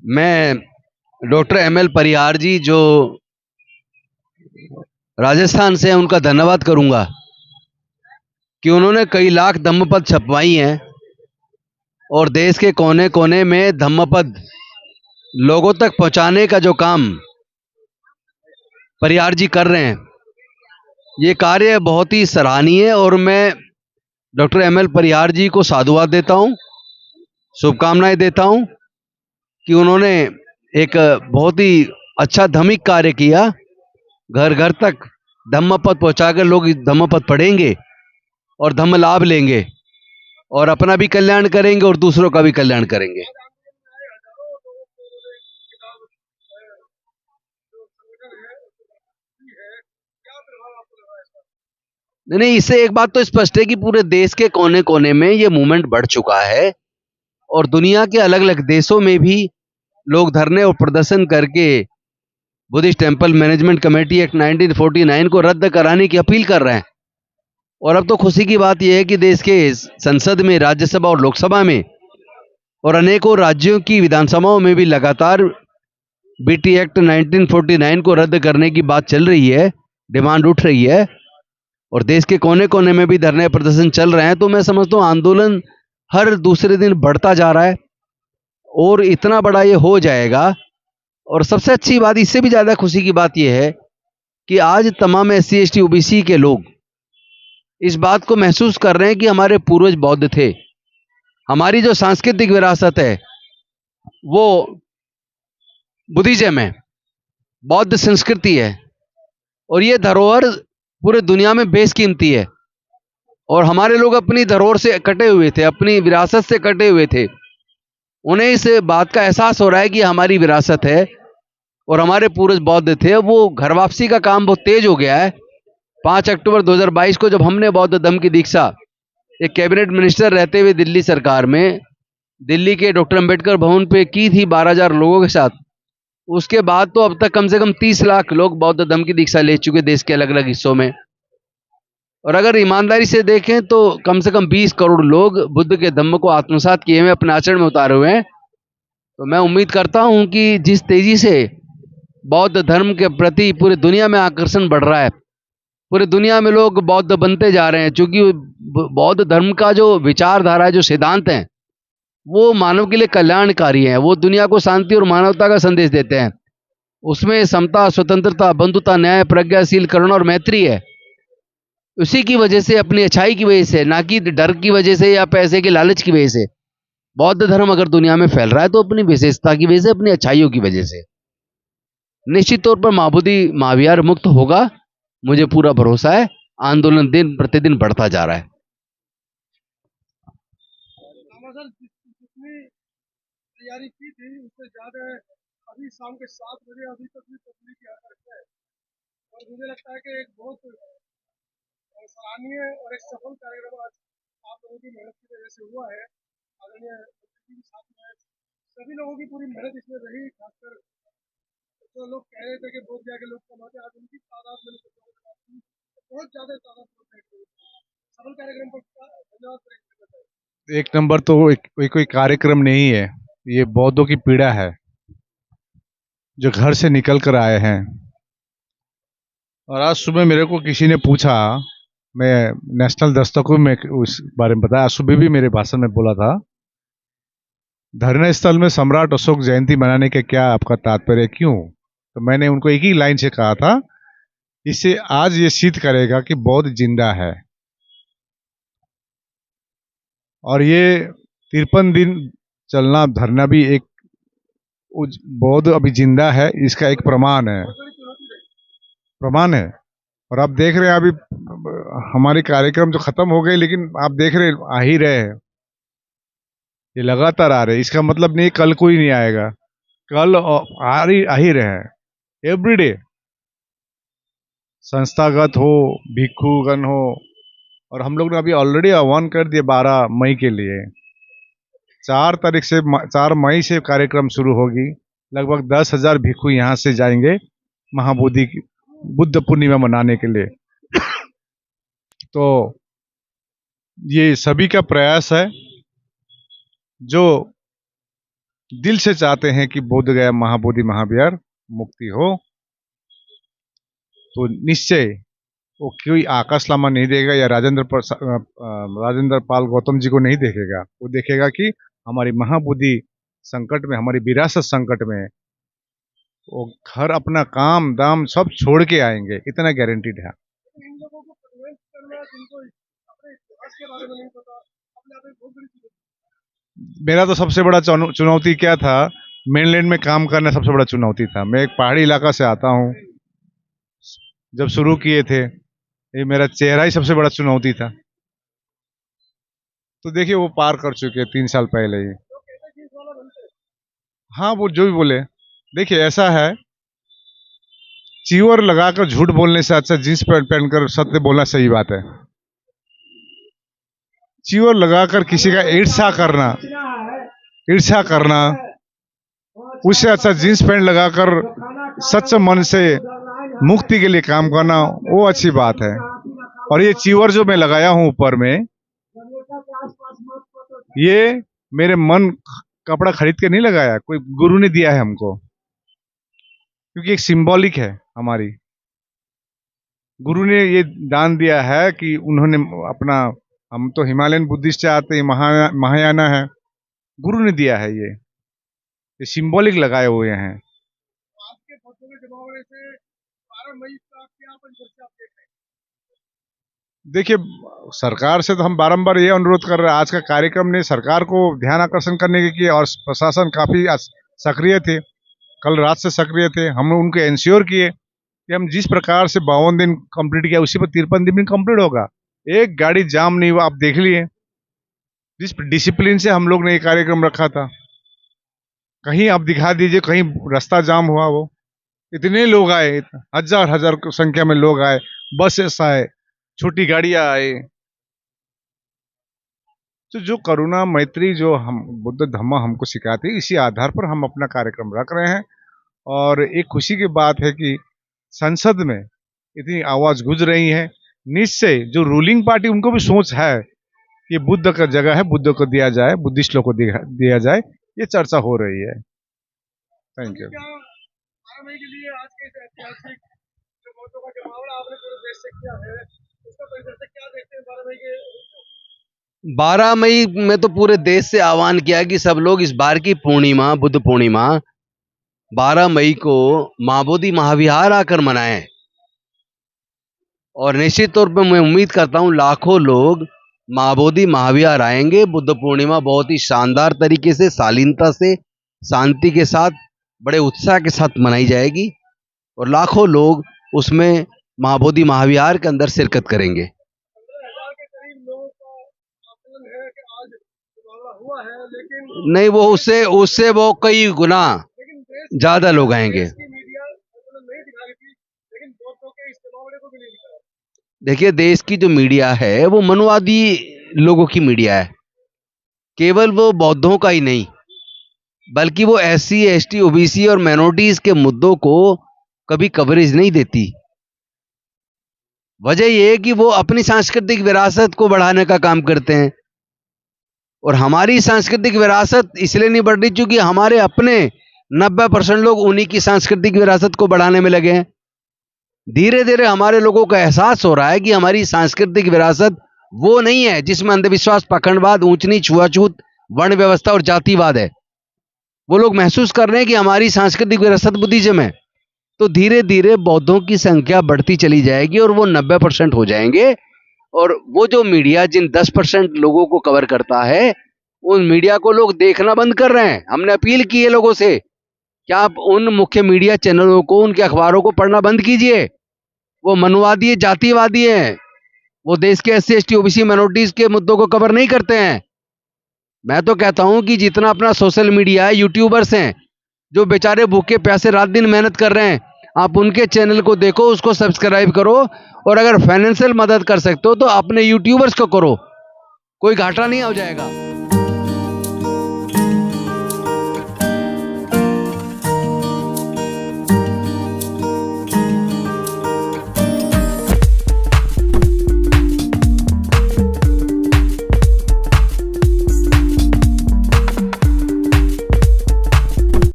मैं doctor ML परिहार जी जो राजस्थान से हैं उनका धन्यवाद करूंगा कि उन्होंने कई लाख धम्मपद छपवाई हैं और देश के कोने कोने में धम्मपद लोगों तक पहुंचाने का जो काम परिहार जी कर रहे हैं, ये कार्य बहुत ही सराहनीय है। और मैं डॉक्टर एमएल परिहार जी को साधुवाद देता हूं, शुभकामनाएं देता हूं कि उन्होंने एक बहुत ही अच्छा धार्मिक कार्य किया। घर घर तक धम्मपद पहुंचाकर लोग इस धम्मपद पढ़ेंगे और धम्म लाभ लेंगे और अपना भी कल्याण करेंगे और दूसरों का भी कल्याण करेंगे। नहीं नहीं, इससे एक बात तो स्पष्ट है कि पूरे देश के कोने कोने में ये मूवमेंट बढ़ चुका है और दुनिया के अलग अलग देशों में भी लोग धरने और प्रदर्शन करके Buddhist temple management committee act 1949 को रद्द कराने की अपील कर रहे हैं। और अब तो खुशी की बात यह है कि देश के संसद में, राज्यसभा और लोकसभा में और अनेकों राज्यों की विधानसभाओं में भी लगातार बीटी एक्ट 1949 को रद्द करने की बात चल रही है, डिमांड उठ रही है और देश के कोने कोने में भी धरने प्रदर्शन चल रहे हैं। तो मैं समझता हूँ आंदोलन हर दूसरे दिन बढ़ता जा रहा है और इतना बड़ा ये हो जाएगा। और सबसे अच्छी बात, इससे भी ज्यादा खुशी की बात यह है कि आज तमाम एससी एसटी ओबीसी के लोग इस बात को महसूस कर रहे हैं कि हमारे पूर्वज बौद्ध थे। हमारी जो सांस्कृतिक विरासत है वो बुद्धिज्म है, बौद्ध संस्कृति है और ये धरोहर पूरे दुनिया में बेशकीमती है। और हमारे लोग अपनी धरोहर से कटे हुए थे, अपनी विरासत से कटे हुए थे। उन्हें इस बात का एहसास हो रहा है कि हमारी विरासत है और हमारे पूर्वज बौद्ध थे। वो घर वापसी का काम बहुत तेज हो गया है। 5 अक्टूबर 2022 को जब हमने बौद्ध धम्म की दीक्षा एक कैबिनेट मिनिस्टर रहते हुए दिल्ली सरकार में दिल्ली के डॉक्टर अंबेडकर भवन पे की थी 12,000 लोगों के साथ, उसके बाद तो अब तक कम से कम 30 लाख लोग बौद्ध धम्म की दीक्षा ले चुके देश के अलग अलग हिस्सों में। और अगर ईमानदारी से देखें तो कम से कम 20 करोड़ लोग बुद्ध के धम्म को आत्मसात किए हुए अपने आचरण में उतारे हुए हैं। तो मैं उम्मीद करता हूं कि जिस तेजी से बौद्ध धर्म के प्रति पूरी दुनिया में आकर्षण बढ़ रहा है, पूरी दुनिया में लोग बौद्ध बनते जा रहे हैं, क्योंकि बौद्ध धर्म का जो विचारधारा है, जो सिद्धांत हैं, वो मानव के लिए कल्याणकारी है। वो दुनिया को शांति और मानवता का संदेश देते हैं। उसमें समता, स्वतंत्रता, बंधुता, न्याय, प्रज्ञाशील, करुणा और मैत्री है। उसी की वजह से, अपनी अच्छाई की वजह से, ना कि डर की वजह से या पैसे के लालच की वजह से, बौद्ध धर्म अगर दुनिया में फैल रहा है तो अपनी विशेषता की वजह से, अपनी अच्छाइयों की वजह से। निश्चित तौर पर महाबोधि महाविहार मुक्त होगा, मुझे पूरा भरोसा है। आंदोलन दिन प्रतिदिन बढ़ता जा रहा है। तैयारी की थी उससे ज्यादा अभी शाम के 7 बजे अभी तक भी तस्वीर की हालत है। और मुझे लगता है कि एक बहुत सराहनीय और एक सफल कार्यक्रम आज आप लोगों की मेहनत की वजह से हुआ है। आदरणीय मंत्री जी साथ में सभी लोगों की पूरी मेहनत इसमें रही। खासकर जो लोग कह रहे थे कि बहुत जाके लोग कमाते, आज उनकी तादाद मैंने बहुत ज्यादा तादाद सफल कार्यक्रम पर धन्यवाद। एक नंबर तो कोई कार्यक्रम नहीं है, ये बौद्धों की पीड़ा है जो घर से निकल कर आए हैं। और आज सुबह मेरे को किसी ने पूछा, मैं नेशनल दस्तकों में उस बारे में बताया, सुबह भी मेरे भाषण में बोला था, धरना स्थल में सम्राट अशोक जयंती मनाने का क्या आपका तात्पर्य, क्यों? तो मैंने उनको एक ही लाइन से कहा था, इससे आज ये सिद्ध करेगा कि बौद्ध जिंदा है। और ये 53 दिन चलना धरना भी एक बौद्ध अभी जिंदा है, इसका एक प्रमाण है। और आप देख रहे हैं अभी हमारे कार्यक्रम जो खत्म हो गए, लेकिन आप देख रहे आ ही रहे हैं, ये लगातार आ रहे हैं। इसका मतलब नहीं कल कोई नहीं आएगा, कल आ ही रहे हैं एवरीडे, संस्थागत हो, भिक्षुगण हो। और हम लोग ने अभी ऑलरेडी आह्वान कर दिया 12 मई के लिए। 4 मई से कार्यक्रम शुरू होगी। लगभग 10,000 भिक्षु यहाँ से जाएंगे महाबोधि की बुद्ध पूर्णिमा मनाने के लिए। तो ये सभी का प्रयास है। जो दिल से चाहते हैं कि बोध गया महाबोधि महाविहार मुक्ति हो, तो निश्चय वो कोई आकाश लामा नहीं देगा या राजेंद्र पाल गौतम जी को नहीं देखेगा। वो देखेगा कि हमारी महाबोधि संकट में, हमारी विरासत संकट में, वो घर अपना काम दाम सब छोड़ के आएंगे, इतना गारंटीड है। इन लोगों को कन्वेंस करना जिनको अपने इतिहास के बारे में नहीं पता, अपने आप में बहुत बड़ी चीज है। मेरा तो सबसे बड़ा चुनौती क्या था, मेनलैंड में काम करना सबसे बड़ा चुनौती था। मैं एक पहाड़ी इलाका से आता हूँ। जब शुरू किए थे, ये मेरा चेहरा ही सबसे बड़ा चुनौती था। तो देखिए वो पार कर चुके 3 साल पहले ही। तो कहते हैं जींस वाला बनते हैं। हाँ, वो जो भी बोले। देखिए ऐसा है, च्यूअर लगाकर झूठ बोलने से अच्छा जींस पैंट पहनकर सत्य बोलना सही बात है। च्यूअर लगाकर किसी का ईर्ष्या करना उससे अच्छा जींस पैंट लगाकर सच्चे मन से मुक्ति के लिए काम करना, वो अच्छी बात है। और ये च्यूअर जो मैं लगाया हूँ ऊपर में, ये मेरे मन कपड़ा खरीद के नहीं लगाया, कोई गुरु ने दिया है हमको, क्योंकि एक सिंबॉलिक है हमारी। गुरु ने ये दान दिया है कि उन्होंने अपना, हम तो हिमालयन बुद्धिस्ट से आते हैं, महायाना है, गुरु ने दिया है ये सिंबॉलिक लगाए हुए हैं। आपके फोटो के जमावड़े से 12 मई का क्या पंचर्चा आप देख रहे हैं? देखिए सरकार से तो हम बारंबार ये अनुरोध कर रहे हैं। आज का कार्यक्रम ने सरकार को ध्यान आकर्षण करने के किए और प्रशासन काफी सक्रिय थे, कल रात से सक्रिय थे। हमने उनको इंश्योर किए कि हम जिस प्रकार से 52 दिन कंप्लीट किया उसी पर 53 दिन कंप्लीट होगा। एक गाड़ी जाम नहीं हुआ, आप देख लिए जिस डिसिप्लिन से हम लोग ने ये कार्यक्रम रखा था। कहीं आप दिखा दीजिए कहीं रास्ता जाम हुआ हो। इतने लोग आए, हजार की संख्या में लोग आए, बसेस आए, छोटी गाड़ियां आए। तो जो करुणा मैत्री जो हम बुद्ध धम्म हमको सिखाते हैं, इसी आधार पर हम अपना कार्यक्रम रख रहे हैं। और एक खुशी की बात है कि संसद में इतनी आवाज गूंज रही है। निश्चय जो रूलिंग पार्टी, उनको भी सोच है कि बुद्ध का जगह है, बुद्ध को दिया जाए, बुद्धिस्ट लोग को दिया जाए, ये चर्चा हो रही है। Thank you. क्या 12 मई के लिए आज के इस ऐतिहासिक जो वोटों का जमावड़ा आपने पूरे देश से किया है, उसका परिदृश्य क्या देखते हैं 12 मई के? 12 मई में तो पूरे देश से आह्वान किया कि सब लोग इस बार की पूर्णिमा, बुद्ध पूर्णिमा 12 मई को महाबोधि महाविहार आकर मनाएं। और निश्चित तौर पर मैं उम्मीद करता हूं लाखों लोग महाबोधि महाविहार आएंगे। बुद्ध पूर्णिमा बहुत ही शानदार तरीके से, शालीनता से, शांति के साथ, बड़े उत्साह के साथ मनाई जाएगी और लाखों लोग उसमें महाबोधि महाविहार के अंदर शिरकत करेंगे। 15,000 के करीब लोगों का आकलन है कि आज जमावड़ा हुआ है, लेकिन नहीं, वो उससे वो कई गुना देश ज्यादा लोग आएंगे। की मीडिया आकलन नहीं दिखा रही थी, लेकिन वोटों के इस जमावड़े को भी नहीं दिखा। देखिए, देश की जो मीडिया है वो मनवादी लोगों की मीडिया है। केवल वो बौद्धों का ही नहीं, बल्कि वो SC, ST, OBC और माइनॉरिटीज के मुद्दों को कभी कवरेज नहीं देती। वजह यह है कि वो अपनी सांस्कृतिक विरासत को बढ़ाने का काम करते हैं। और हमारी सांस्कृतिक विरासत इसलिए नहीं बढ़ रही क्योंकि हमारे अपने 90% लोग उन्हीं की सांस्कृतिक विरासत को बढ़ाने में लगे हैं। धीरे धीरे हमारे लोगों को एहसास हो रहा है कि हमारी सांस्कृतिक विरासत वो नहीं है जिसमें अंधविश्वास, पाखंडवाद, ऊंच नीच, छुआछूत, वर्ण व्यवस्था और जातिवाद है। वो लोग महसूस कर रहे हैं कि हमारी सांस्कृतिक विरासत बुद्धिज्म है। तो धीरे धीरे बौद्धों की संख्या बढ़ती चली जाएगी और वो 90% हो जाएंगे। और वो जो मीडिया जिन 10% लोगों को कवर करता है, उन मीडिया को लोग देखना बंद कर रहे हैं। हमने अपील की है लोगों से कि आप उन मुख्य मीडिया चैनलों को, उनके अखबारों को पढ़ना बंद कीजिए। वो मनवादी, जातिवादी हैं। वो देश के SC, ST, OBC, माइनॉरिटीज के मुद्दों को कवर नहीं करते हैं। मैं तो कहता हूं कि जितना अपना सोशल मीडिया है, यूट्यूबर्स हैं जो बेचारे भूखे प्यासे रात दिन मेहनत कर रहे हैं, आप उनके चैनल को देखो, उसको सब्सक्राइब करो। और अगर फाइनेंशियल मदद कर सकते हो तो अपने यूट्यूबर्स को करो, कोई घाटा नहीं हो जाएगा।